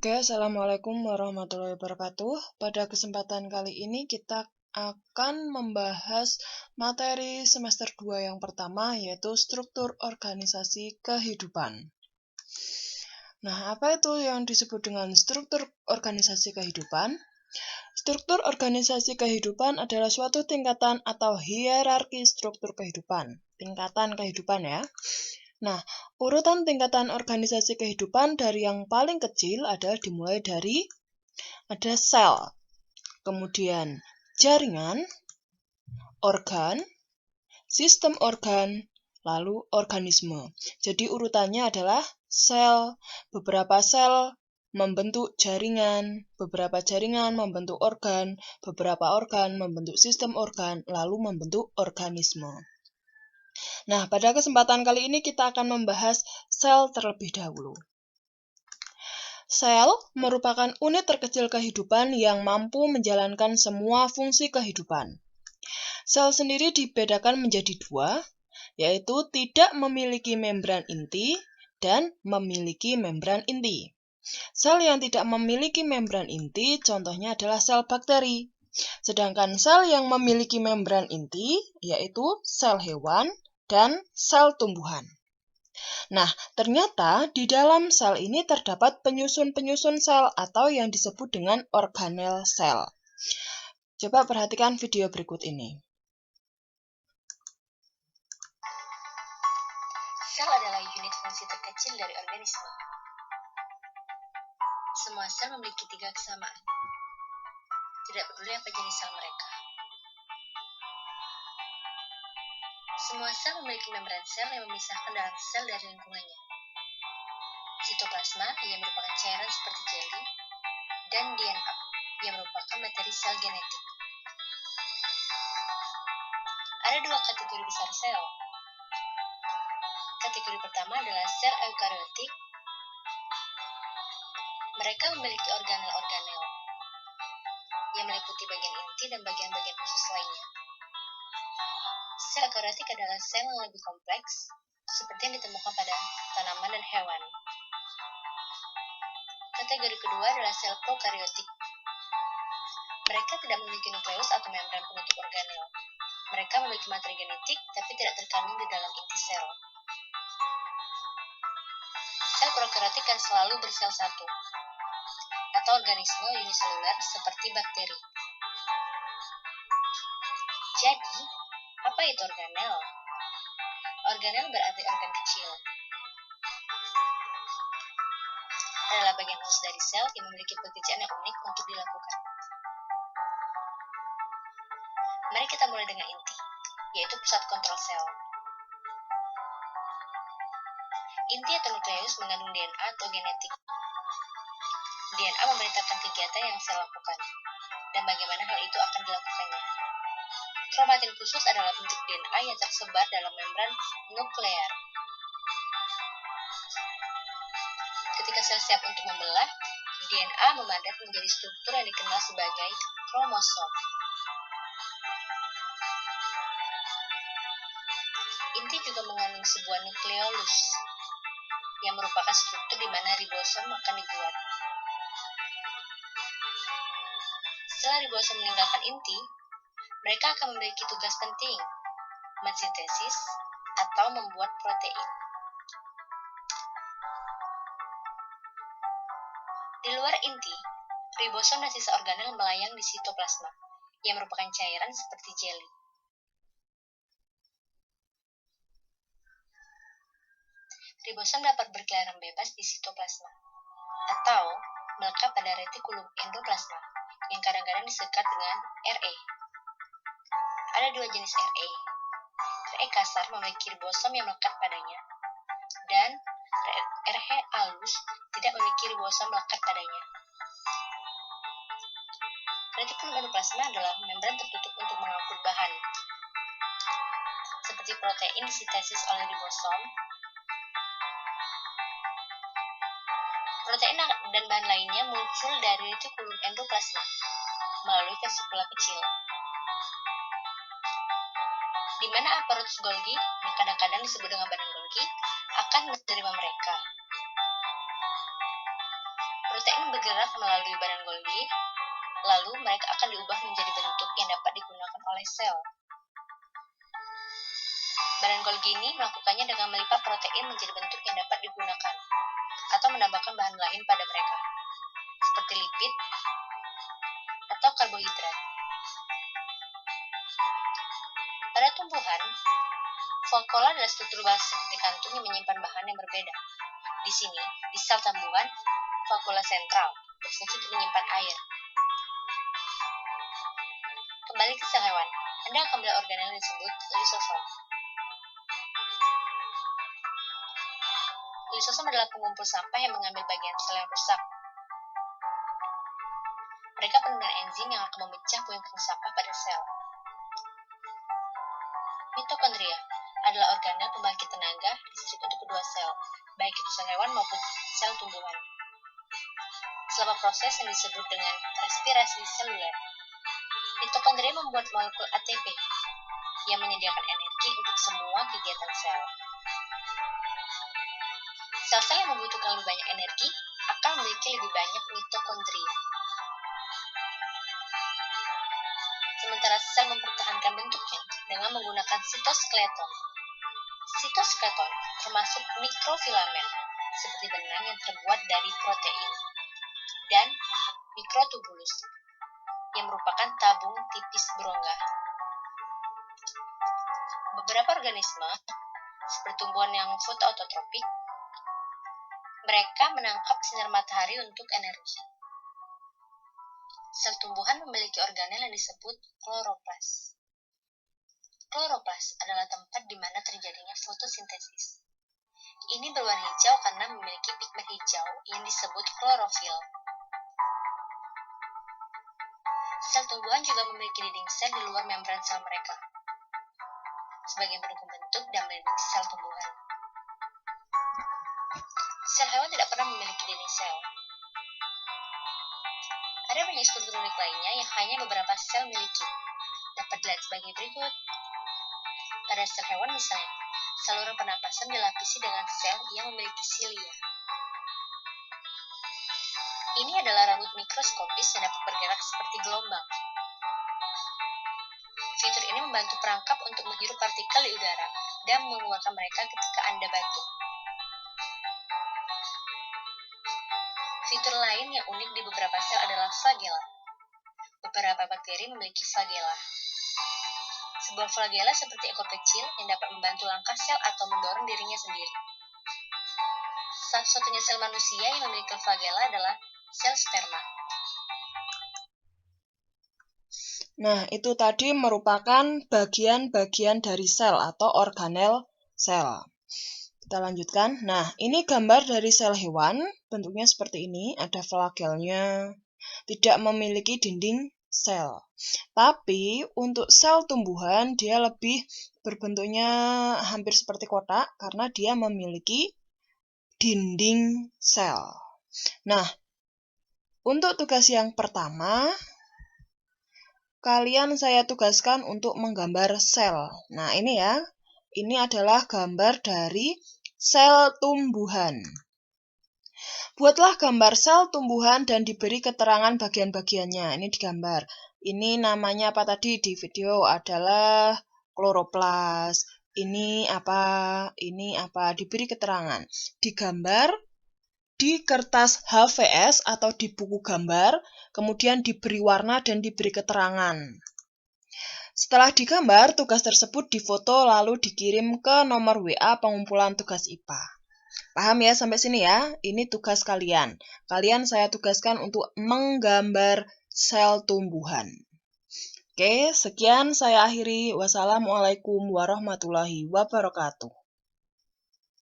Oke, Assalamualaikum warahmatullahi wabarakatuh. Pada kesempatan kali ini kita akan membahas materi semester 2 yang pertama, yaitu struktur organisasi kehidupan. Nah, apa itu yang disebut dengan struktur organisasi kehidupan? Struktur organisasi kehidupan adalah suatu tingkatan atau hierarki struktur kehidupan. Tingkatan kehidupan ya. Nah, urutan tingkatan organisasi kehidupan dari yang paling kecil adalah dimulai dari ada sel, kemudian jaringan, organ, sistem organ, lalu organisme. Jadi urutannya adalah sel, beberapa sel membentuk jaringan, beberapa jaringan membentuk organ, beberapa organ membentuk sistem organ, lalu membentuk organisme. Nah, pada kesempatan kali ini kita akan membahas sel terlebih dahulu. Sel merupakan unit terkecil kehidupan yang mampu menjalankan semua fungsi kehidupan. Sel sendiri dibedakan menjadi dua, yaitu tidak memiliki membran inti dan memiliki membran inti. Sel yang tidak memiliki membran inti contohnya adalah sel bakteri. Sedangkan sel yang memiliki membran inti yaitu sel hewan dan sel tumbuhan. Nah, ternyata di dalam sel ini terdapat penyusun-penyusun sel atau yang disebut dengan organel sel. Coba perhatikan video berikut ini. Sel adalah unit fungsi terkecil dari organisme. Semua sel memiliki 3 kesamaan. Tidak peduli apa jenis sel mereka. Semua sel memiliki membran sel yang memisahkan dalam sel dari lingkungannya. Sitoplasma yang merupakan cairan seperti jeli, dan DNA yang merupakan materi sel genetik. Ada 2 kategori besar sel. Kategori pertama adalah sel eukariotik. Mereka memiliki organel-organel yang meliputi bagian inti dan bagian-bagian khusus lainnya. Sel eukariotik adalah sel yang lebih kompleks, seperti yang ditemukan pada tanaman dan hewan. Kategori kedua adalah sel prokariotik. Mereka tidak memiliki nukleus atau membran penutup organel. Mereka memiliki materi genetik, tapi tidak terkandung di dalam inti sel. Sel prokariotik kan selalu bersel satu, atau organisme uniseluler seperti bakteri. Jadi, apa itu organel? Organel berarti organ kecil. Adalah bagian khusus dari sel yang memiliki pekerjaan yang unik untuk dilakukan. Mari kita mulai dengan inti, yaitu pusat kontrol sel. Inti atau nukleus mengandung DNA atau genetik. DNA memberitakan kegiatan yang sel lakukan, dan bagaimana hal itu akan dilakukannya. Kromatin khusus adalah bentuk DNA yang tersebar dalam membran nuklear. Ketika sel siap untuk membelah, DNA memadat menjadi struktur yang dikenal sebagai kromosom. Inti juga mengandung sebuah nukleolus, yang merupakan struktur di mana ribosom akan dibuat. Setelah ribosom meninggalkan inti, mereka akan memiliki tugas penting, mensintesis atau membuat protein. Di luar inti, ribosom dan sisa organel melayang di sitoplasma, yang merupakan cairan seperti jeli. Ribosom dapat berkeliaran bebas di sitoplasma, atau melekat pada retikulum endoplasma, yang kadang-kadang disekat dengan Re. Ada 2 jenis Re. Re kasar memiliki ribosom yang melekat padanya, dan Re halus tidak memiliki ribosom melekat padanya. Retikulum endoplasma adalah membran tertutup untuk mengangkut bahan, seperti protein disintesis oleh ribosom. Protein dan bahan lainnya muncul dari retikulum endoplasma melalui vesicula kecil, di mana aparatus Golgi, yang kadang-kadang disebut dengan badan Golgi, akan menerima mereka. Protein bergerak melalui badan Golgi, lalu mereka akan diubah menjadi bentuk yang dapat digunakan oleh sel. Badan Golgi ini melakukannya dengan melipat protein menjadi bentuk yang dapat digunakan, atau menambahkan bahan lain pada mereka, seperti lipid atau karbohidrat. Pada tumbuhan, vakuola adalah struktur base seperti kantung yang menyimpan bahan yang berbeda. Di sini, di sel tumbuhan, vakuola sentral berfungsi untuk menyimpan air. Kembali ke sel hewan, Anda akan melihat organel yang disebut lisosom. Lisosom adalah pengumpul sampah yang mengambil bagian sel yang rusak. Mereka penuh dengan enzim yang akan memecah puing-puing sampah pada sel. Mitokondria adalah organel pembangkit tenaga listrik untuk kedua sel, baik itu sel hewan maupun sel tumbuhan. Selama proses yang disebut dengan respirasi seluler, mitokondria membuat molekul ATP yang menyediakan energi untuk semua kegiatan sel. Sel-sel yang membutuhkan lebih banyak energi akan memiliki lebih banyak mitokondria. Sementara sel mempertahankan bentuknya dengan menggunakan sitoskeleton. Sitoskeleton termasuk mikrofilamen, seperti benang yang terbuat dari protein, dan mikrotubulus, yang merupakan tabung tipis berongga. Beberapa organisme, seperti tumbuhan yang fotoautotropik, mereka menangkap sinar matahari untuk energi. Sel tumbuhan memiliki organel yang disebut kloroplas. Kloroplas adalah tempat di mana terjadinya fotosintesis. Ini berwarna hijau karena memiliki pigmen hijau yang disebut klorofil. Sel tumbuhan juga memiliki dinding sel di luar membran sel mereka, sebagai pendukung bentuk dan melindungi sel tumbuhan. Sel hewan tidak pernah memiliki dinding sel. Ada banyak struktur unik lainnya yang hanya beberapa sel miliki. Dapat dilihat sebagai berikut. Pada sel hewan misalnya, saluran pernapasan dilapisi dengan sel yang memiliki silia. Ini adalah rambut mikroskopis yang dapat bergerak seperti gelombang. Fitur ini membantu perangkap untuk menghirup partikel di udara dan mengeluarkan mereka ketika Anda batuk. Fitur lain yang unik di beberapa sel adalah flagella. Beberapa bakteri memiliki flagella. Sebuah flagella seperti ekor kecil yang dapat membantu langkah sel atau mendorong dirinya sendiri. Satu-satunya sel manusia yang memiliki flagella adalah sel sperma. Nah, itu tadi merupakan bagian-bagian dari sel atau organel sel. Kita lanjutkan. Nah, ini gambar dari sel hewan. Bentuknya seperti ini. Ada flagelnya. Tidak memiliki dinding sel. Tapi untuk sel tumbuhan, dia lebih berbentuknya hampir seperti kotak karena dia memiliki dinding sel. Nah, untuk tugas yang pertama, kalian saya tugaskan untuk menggambar sel. Nah, ini ya. Ini adalah gambar dari sel tumbuhan. Buatlah gambar sel tumbuhan dan diberi keterangan bagian-bagiannya. Ini digambar. Ini namanya apa tadi di video adalah kloroplas. Ini apa? Ini apa? Diberi keterangan. Digambar di kertas HVS atau di buku gambar, kemudian diberi warna dan diberi keterangan. Setelah digambar, tugas tersebut difoto lalu dikirim ke nomor WA pengumpulan tugas IPA. Paham ya sampai sini ya? Ini tugas kalian. Kalian saya tugaskan untuk menggambar sel tumbuhan. Oke, sekian saya akhiri. Wassalamualaikum warahmatullahi wabarakatuh.